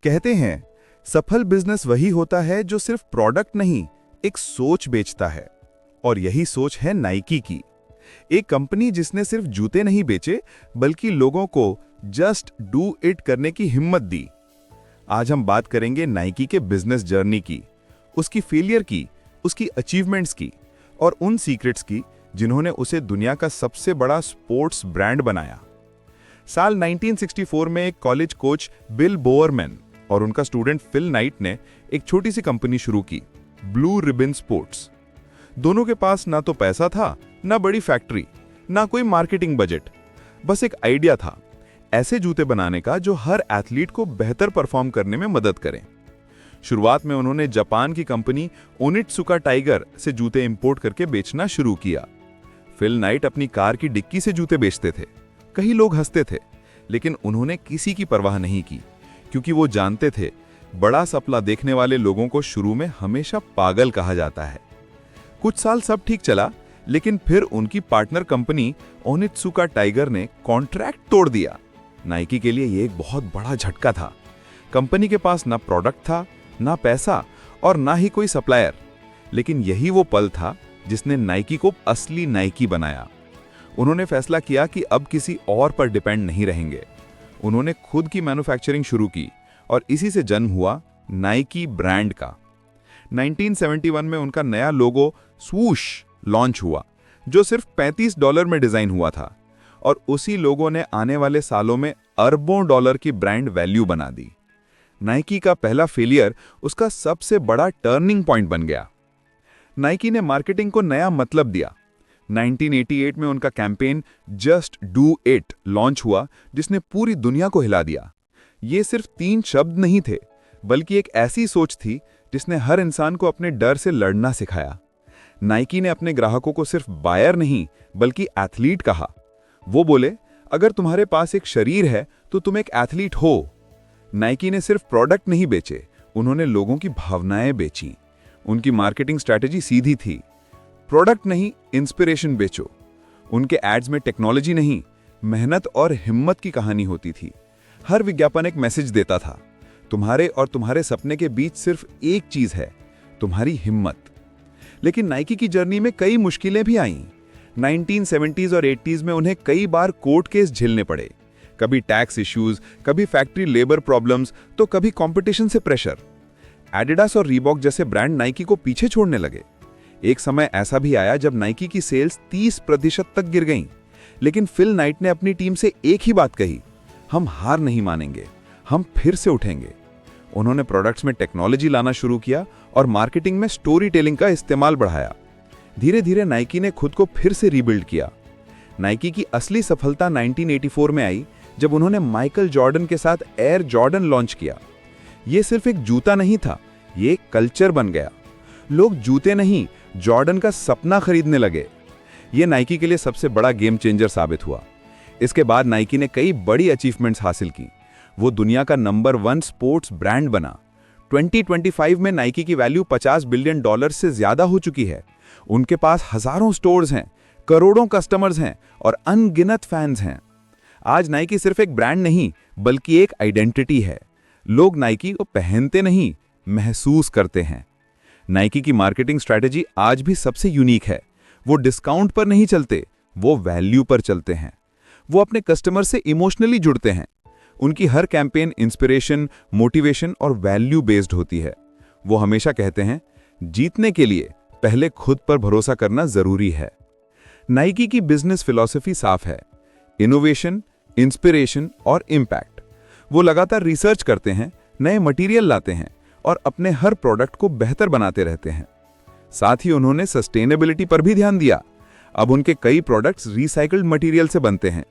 कहते हैं, सफल बिजनेस वही होता है जो सिर्फ प्रोडक्ट नहीं, एक सोच बेचता है। और यही सोच है नाइकी की। एक कंपनी जिसने सिर्फ जूते नहीं बेचे, बल्कि लोगों को जस्ट डू इट करने की हिम्मत दी। आज हम बात करेंगे नाइकी के बिजनेस जर्नी की, उसकी फेलियर की, उसकी अचीवमेंट्स की और उन सीक्रेट्स की जिन्होंने उसे दुनिया का सबसे बड़ा स्पोर्ट्स ब्रांड बनाया। साल 1964 में एक कॉलेज कोच बिल बोअरमैन और उनका स्टूडेंट फिल नाइट ने एक छोटी सी कंपनी शुरू की, ब्लू रिबन स्पोर्ट्स। दोनों के पास ना तो पैसा था, ना बड़ी फैक्ट्री, ना कोई मार्केटिंग बजट, बस एक आइडिया था, ऐसे जूते बनाने का जो हर एथलीट को बेहतर परफॉर्म करने में मदद करें। शुरुआत में उन्होंने जापान की कंपनी ओनित्सुका टाइगर से जूते इंपोर्ट करके बेचना शुरू किया। फिल नाइट अपनी कार की डिक्की से जूते बेचते थे। कई लोग हंसते थे, लेकिन उन्होंने किसी की परवाह नहीं की, क्योंकि वो जानते थे बड़ा सपना देखने वाले लोगों को शुरू में हमेशा पागल कहा जाता है। कुछ साल सब ठीक चला, लेकिन फिर उनकी पार्टनर कंपनी ओनित्सुका टाइगर ने कॉन्ट्रैक्ट तोड़ दिया। नाइकी के लिए यह एक बहुत बड़ा झटका था। कंपनी के पास ना प्रोडक्ट था, ना पैसा और ना ही कोई सप्लायर। लेकिन यही वो पल था जिसने नाइकी को असली नाइकी बनाया। उन्होंने फैसला किया कि अब किसी और पर डिपेंड नहीं रहेंगे। उन्होंने खुद की मैन्युफैक्चरिंग शुरू की और इसी से जन्म हुआ नाइकी ब्रांड का। 1971 में उनका नया लोगो स्वूश लॉन्च हुआ, जो सिर्फ $35 में डिजाइन हुआ था, और उसी लोगो ने आने वाले सालों में अरबों डॉलर की ब्रांड वैल्यू बना दी। नाइकी का पहला फेलियर उसका सबसे बड़ा टर्निंग पॉइंट बन गया। नाइकी ने मार्केटिंग को नया मतलब दिया। 1988 में उनका campaign just do it launch हुआ, जिसने पूरी दुनिया को हिला दिया। ये सिर्फ 3 शब्द नहीं थे, बल्कि एक ऐसी सोच थी जिसने हर इंसान को अपने डर से लड़ना सिखाया। नाइकी ने अपने ग्राहकों को सिर्फ बायर नहीं, बल्कि एथलीट कहा। वो बोले, अगर तुम्हारे पास एक शरीर है तो तुम एक एथलीट हो। नाइकी ने सिर्फ प्रोडक्ट नहीं बेचे, उन्होंने लोगों की भावनाएं बेची। उनकी मार्केटिंग स्ट्रैटेजी सीधी थी, प्रोडक्ट नहीं, इंस्पिरेशन बेचो। उनके एड्स में टेक्नोलॉजी नहीं, मेहनत और हिम्मत की कहानी होती थी। हर विज्ञापन एक मैसेज देता था, तुम्हारे और तुम्हारे सपने के बीच सिर्फ एक चीज है, तुम्हारी हिम्मत। लेकिन नाइकी की जर्नी में कई मुश्किलें भी आईं। 1970s और 80s में उन्हें कई बार कोर्ट केस झेलने पड़े, कभी टैक्स इश्यूज, कभी फैक्ट्री लेबर प्रॉब्लम्स, तो कभी कंपटीशन से प्रेशर। एडिडास और रीबॉक जैसे ब्रांड नाइकी को पीछे छोड़ने लगे। एक समय ऐसा भी आया जब नाइकी की सेल्स 30% तक गिर गईं। लेकिन फिल नाइट ने अपनी टीम से एक ही बात कही, हम हार नहीं मानेंगे, हम फिर से उठेंगे। उन्होंने प्रोडक्ट्स में टेक्नोलॉजी लाना शुरू किया और मार्केटिंग में स्टोरी टेलिंग का इस्तेमाल बढ़ाया। धीरे धीरे नाइकी ने खुद को फिर से रीबिल्ड किया। नाइकी की असली सफलता 1984 में आई, जब उन्होंने माइकल जॉर्डन के साथ एयर जॉर्डन लॉन्च किया। यह सिर्फ एक जूता नहीं था, यह एक कल्चर बन गया। लोग जूते नहीं, जॉर्डन का सपना खरीदने लगे। यह नाइकी के लिए सबसे बड़ा गेम चेंजर साबित हुआ। इसके बाद नाइकी ने कई बड़ी अचीवमेंट्स हासिल की। वो दुनिया का नंबर 1 स्पोर्ट्स ब्रांड बना। 2025 में नाइकी की वैल्यू $50 बिलियन से ज्यादा हो चुकी है। उनके पास हजारों स्टोर्स हैं, करोड़ों कस्टमर्स हैं और अनगिनत फैंस हैं। आज नाइकी सिर्फ एक ब्रांड नहीं, बल्कि एक आइडेंटिटी है। लोग नाइकी को पहनते नहीं, महसूस करते हैं। नाइकी की मार्केटिंग स्ट्रैटेजी आज भी सबसे यूनिक है। वो डिस्काउंट पर नहीं चलते, वो वैल्यू पर चलते हैं। वो अपने कस्टमर से इमोशनली जुड़ते हैं। उनकी हर कैंपेन इंस्पिरेशन, मोटिवेशन और वैल्यू बेस्ड होती है। वो हमेशा कहते हैं, जीतने के लिए पहले खुद पर भरोसा करना जरूरी है। नाइकी की बिजनेस फिलॉसफी साफ है, इनोवेशन, इंस्पिरेशन और इम्पैक्ट। वो लगातार रिसर्च करते हैं, नए मटेरियल लाते हैं और अपने हर प्रोडक्ट को बेहतर बनाते रहते हैं। साथ ही उन्होंने सस्टेनेबिलिटी पर भी ध्यान दिया। अब उनके कई प्रोडक्ट्स रिसाइकल्ड मटेरियल से बनते हैं,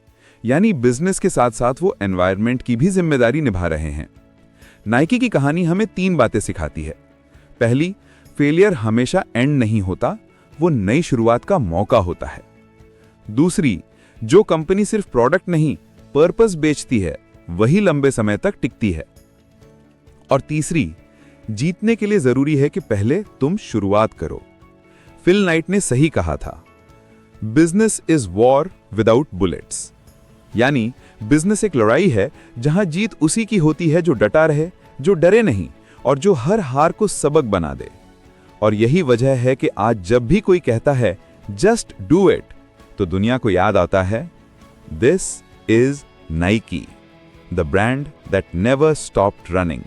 यानी बिजनेस के साथ साथ वो एनवायरनमेंट की भी जिम्मेदारी निभा रहे हैं। नाइकी की कहानी हमें 3 बातें सिखाती है। पहली, फेलियर हमेशा एंड नहीं होता, वो नई शुरुआत का मौका होता है। दूसरी, जो कंपनी सिर्फ प्रोडक्ट नहीं, पर्पस बेचती है, वही लंबे समय तक टिकती है। और तीसरी, जीतने के लिए जरूरी है कि पहले तुम शुरुआत करो। फिल नाइट ने सही कहा था, business is war without bullets. यानी बिजनेस एक लड़ाई है जहां जीत उसी की होती है जो डटा रहे, जो डरे नहीं और जो हर हार को सबक बना दे। और यही वजह है कि आज जब भी कोई कहता है जस्ट डू इट, तो दुनिया को याद आता है this is Nike, the brand that never stopped running.